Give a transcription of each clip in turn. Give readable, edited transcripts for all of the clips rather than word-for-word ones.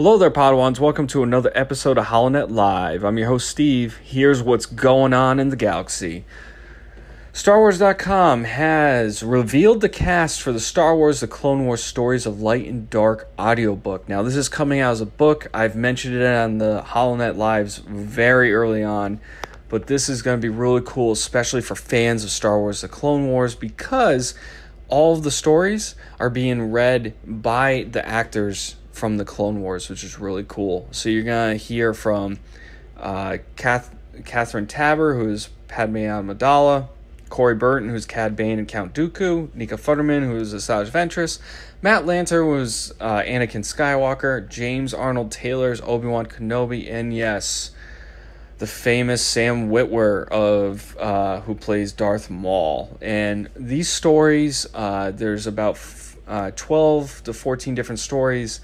Hello there, Padawans. Welcome to another episode of HoloNet Live. I'm your host, Steve. Here's what's going on in the galaxy. StarWars.com has revealed the cast for the Star Wars The Clone Wars Stories of Light and Dark audiobook. Now, this is coming out as a book. I've mentioned it on the HoloNet Lives very early on, but this is going to be really cool, especially for fans of Star Wars The Clone Wars, because all of the stories are being read by the actors from the Clone Wars, which is really cool. So you're going to hear from Catherine Taber, who's Padme Amidala, Corey Burton, who's Cad Bane and Count Dooku, Nika Futterman, who's Asajj Ventress, Matt Lanter, who's Anakin Skywalker, James Arnold Taylor's Obi-Wan Kenobi, and yes, the famous Sam Witwer of who plays Darth Maul. And these stories, there's about 12 to 14 different stories,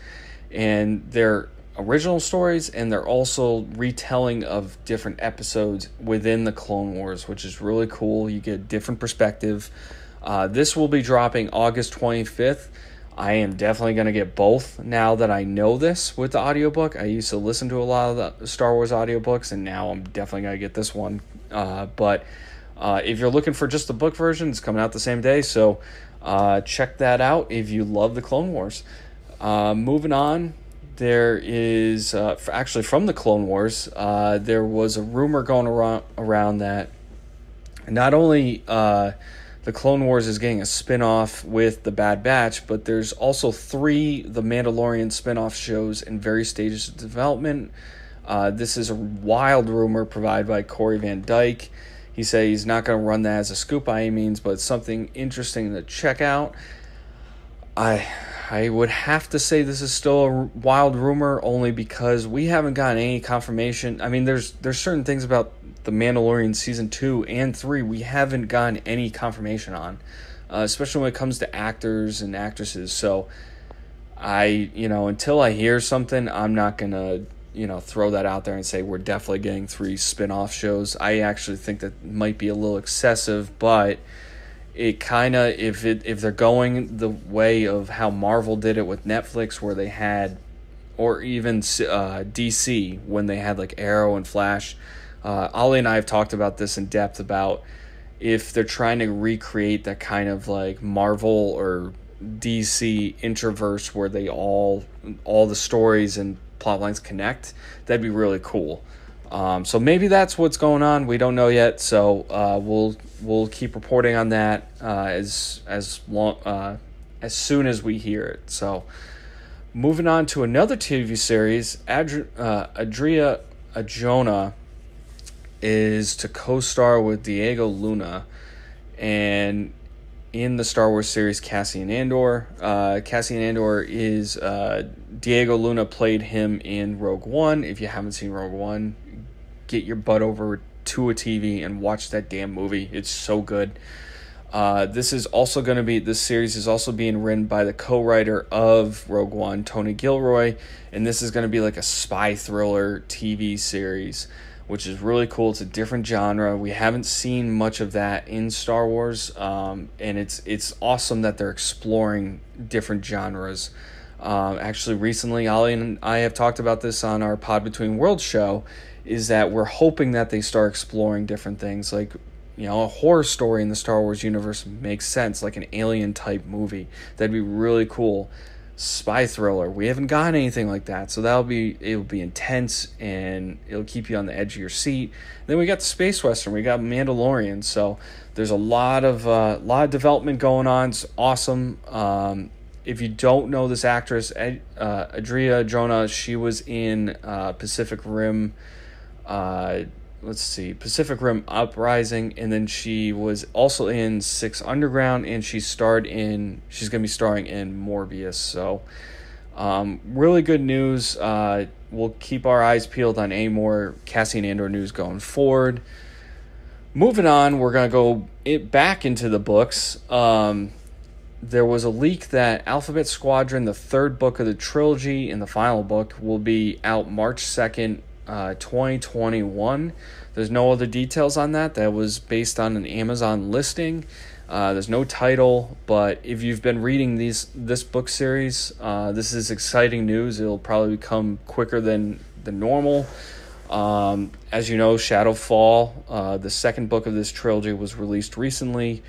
and they're original stories, and they're also retelling of different episodes within the Clone Wars, which is really cool. You get a different perspective. This will be dropping August 25th. I am definitely going to get both now that I know this with the audiobook. I used to listen to a lot of the Star Wars audiobooks, and now I'm definitely going to get this one. But if you're looking for just the book version, it's coming out the same day, so check that out if you love the Clone Wars. Moving on, there is actually from the Clone Wars, there was a rumor going around that not only the Clone Wars is getting a spin-off with The Bad Batch, but there's also 3 The Mandalorian spin-off shows in various stages of development. This is a wild rumor provided by Corey Van Dyke. He said he's not going to run that as a scoop by any means, but it's something interesting to check out. I would have to say this is still a wild rumor, only because we haven't gotten any confirmation. I mean, there's certain things about The Mandalorian Season 2 and 3 we haven't gotten any confirmation on, especially when it comes to actors and actresses. So until I hear something, I'm not going to throw that out there and say we're definitely getting 3 spin-off shows. I actually think that might be a little excessive, but it kind of, if they're going the way of how Marvel did it with Netflix, where they had, or even DC, when they had like Arrow and Flash, Ollie and I have talked about this in depth about if they're trying to recreate that kind of like Marvel or DC introverse where they all the stories and plot lines connect, that'd be really cool. So maybe that's what's going on. We don't know yet. So we'll keep reporting on that as soon as we hear it. So moving on to another TV series, Adria Arjona is to co-star with Diego Luna, and in the Star Wars series Cassian Andor. Cassian Andor is Diego Luna played him in Rogue One. If you haven't seen Rogue One, get your butt over to a TV and watch that damn movie. It's so good. This series is also being written by the co-writer of Rogue One, Tony Gilroy, and this is going to be like a spy thriller TV series, which is really cool. It's a different genre. We haven't seen much of that in Star Wars, and it's awesome that they're exploring different genres. Actually, recently, Ollie and I have talked about this on our Pod Between Worlds show, is that we're hoping that they start exploring different things. Like, a horror story in the Star Wars universe makes sense, like an Alien-type movie. That'd be really cool. Spy thriller, we haven't gotten anything like that, so it'll be intense, and it'll keep you on the edge of your seat. Then we got the space western, we got Mandalorian, so there's a lot of development going on. It's awesome. If you don't know this actress, Adria Arjona, she was in Pacific Rim Uprising, and then she was also in Six Underground, and she's going to be starring in Morbius. So really good news. We'll keep our eyes peeled on any more Cassian Andor news going forward. Moving on, we're going to go back into the books. There was a leak that Alphabet Squadron, the 3rd book of the trilogy and the final book, will be out March 2nd, 2021. There's no other details on that. That was based on an Amazon listing. There's no title, but if you've been reading this book series, this is exciting news. It'll probably come quicker than normal. As you know, Shadowfall, the second book of this trilogy, was released recently,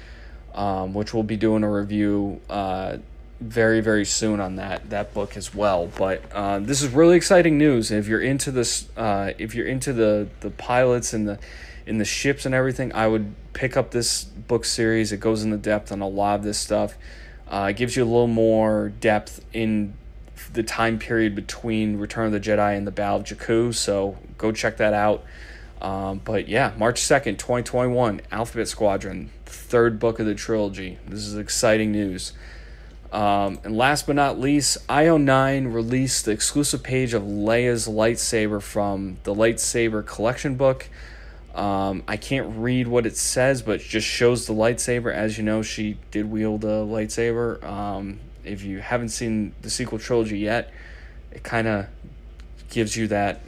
which we'll be doing a review very, very soon on that book as well. But this is really exciting news. If you're into this, if you're into the pilots and the ships and everything, I would pick up this book series. It goes into depth on a lot of this stuff. It gives you a little more depth in the time period between Return of the Jedi and the Battle of Jakku, so go check that out. But yeah, March 2nd, 2021, Alphabet Squadron, third book of the trilogy. This is exciting news. And last but not least, IO9 released the exclusive page of Leia's lightsaber from the Lightsaber Collection book. I can't read what it says, but it just shows the lightsaber. As you know, she did wield a lightsaber. If you haven't seen the sequel trilogy yet, it kind of gives you that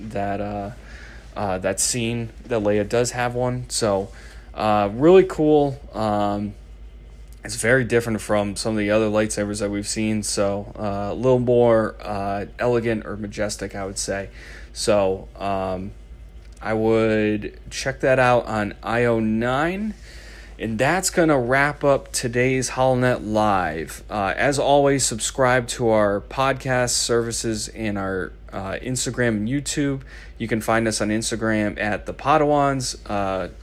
scene that Leia does have one. So really cool. It's very different from some of the other lightsabers that we've seen. So a little more elegant or majestic, I would say. So I would check that out on IO9. And that's going to wrap up today's HoloNet Live. As always, subscribe to our podcast services and our Instagram and YouTube. You can find us on Instagram at The Padawans.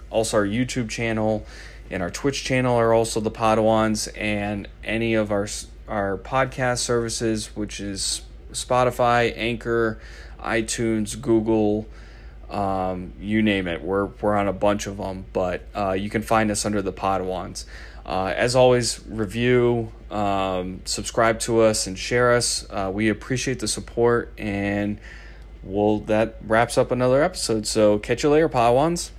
Also, our YouTube channel and our Twitch channel are also The Padawans. And any of our podcast services, which is Spotify, Anchor, iTunes, Google, you name it, we're on a bunch of them, but you can find us under The Padawans. As always, review, subscribe to us, and share us. We appreciate the support, and that wraps up another episode. So catch you later, Padawans.